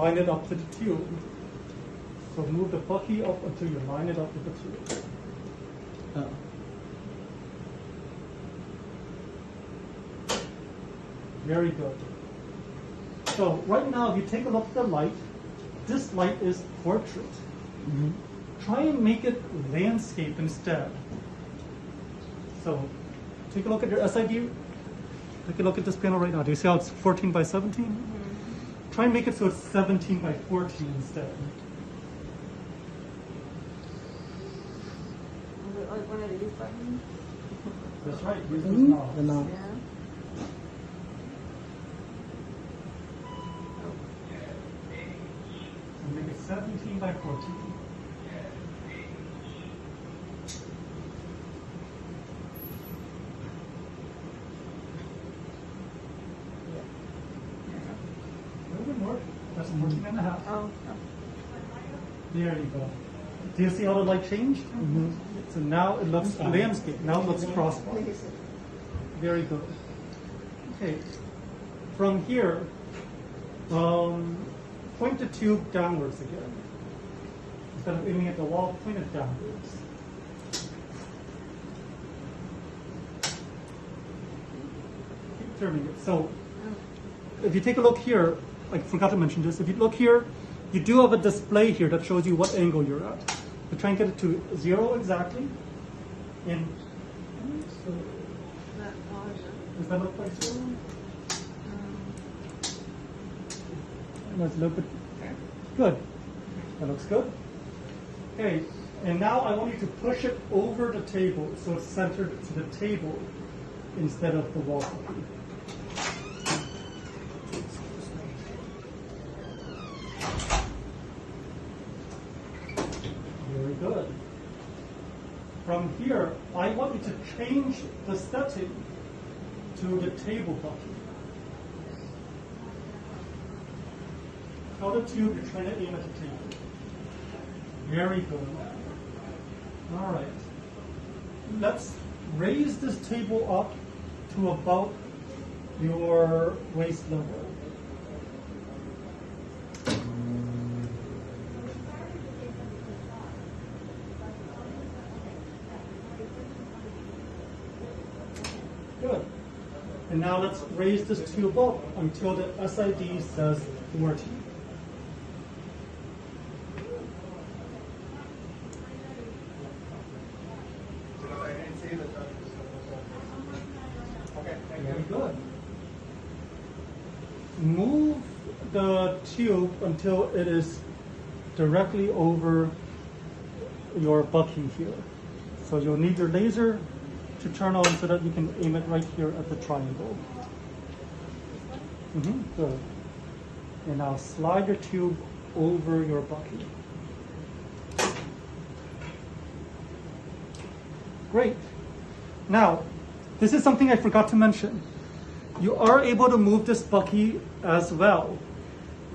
line it up to the tube. So move the bucky up until you line it up with the tube. Very good. So right now, if you take a look at the light, this light is portrait. Mm-hmm. Try and make it landscape instead. So take a look at your SID. Take a look at this panel right now. Do you see how it's 14 by 17? Mm-hmm. Try and make it so it's 17 by 14 instead. Like one of these buttons? That's right. Use those Mm-hmm. knobs. The knob. Yeah. And make it 17 by 14. A little bit more. That's 14 and a half. Oh. There you go. Do you see how the light changed? Mm-hmm. So now it looks landscape. Now it looks crosswise. Very good. Okay. From here, point the tube downwards again. Instead of aiming at the wall, point it downwards. Keep turning it. So if you take a look here, I forgot to mention this. If you look here, you do have a display here that shows you what angle you're at. So try and get it to 0 exactly. And so, That larger. does that look like 0? That's a little bit good. That looks good. Okay, and now I want you to push it over the table so it's centered to the table instead of the wall. Very good. From here, I want you to change the setting to the table bucket. Tell the tube you're trying to aim at the table. Very good. All right. Let's raise this table up to about your waist level. Good. And now let's raise this tube up until the SID says 40. Very good. Move the tube until it is directly over your bucky here. So you'll need your laser to turn on so that you can aim it right here at the triangle. Good. And now slide your tube over your bucky. Great. Now, this is something I forgot to mention. You are able to move this bucky as well.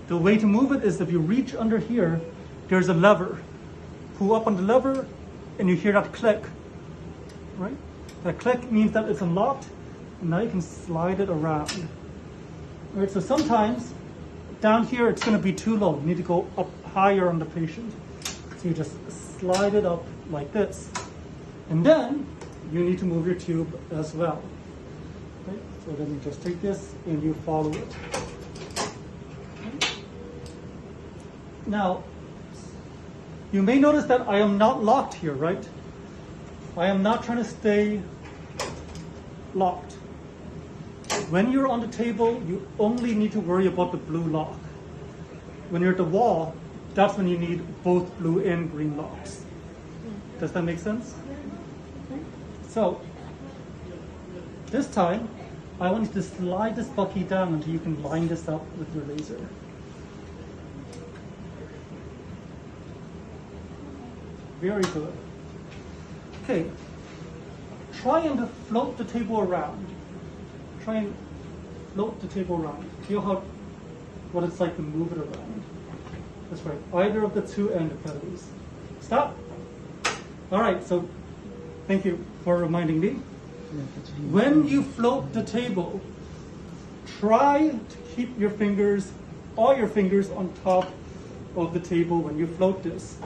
The way to move it is if you reach under here, there's a lever. Pull up on the lever and you hear that click, right? That click means that it's unlocked, and now you can slide it around. All right, so sometimes down here it's going to be too low. You need to go up higher on the patient. So you just slide it up like this. And then you need to move your tube as well. Okay? So then you just take this and you follow it. Okay? Now, you may notice that I am not locked here, right? I am not trying to stay locked. When you're on the table, you only need to worry about the blue lock. When you're at the wall, that's when you need both blue and green locks. Does that make sense? So, this time, I want you to slide this bucky down until you can line this up with your laser. Very good. Okay, try and float the table around. Try and float the table around. Feel what it's like to move it around. That's right, either of the two end pedals. Stop. All right, so thank you for reminding me. When you float the table, try to keep your fingers all your fingers on top of the table when you float this.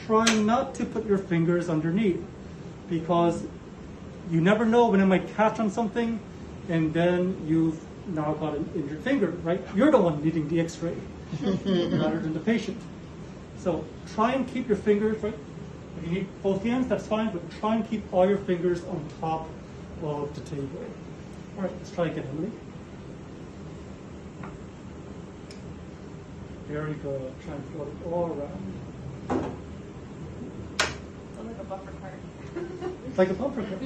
Try not to put your fingers underneath, because you never know when it might catch on something and then you've now got an injured finger, right? You're the one needing the x-ray rather than the patient. So try and keep your fingers, right? If you need both hands, that's fine, but try and keep all your fingers on top of the table. All right, let's try again, Emily. Very good. Try and float it all around. Sounds like a buffer card. It's like a bumper car.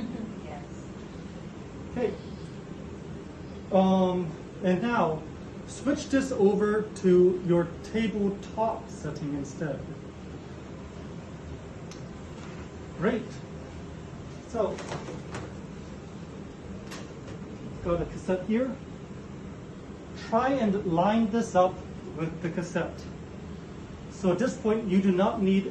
Yes. Okay. And now, switch this over to your tabletop setting instead. Great. So, got a cassette here. Try and line this up with the cassette. So at this point, you do not need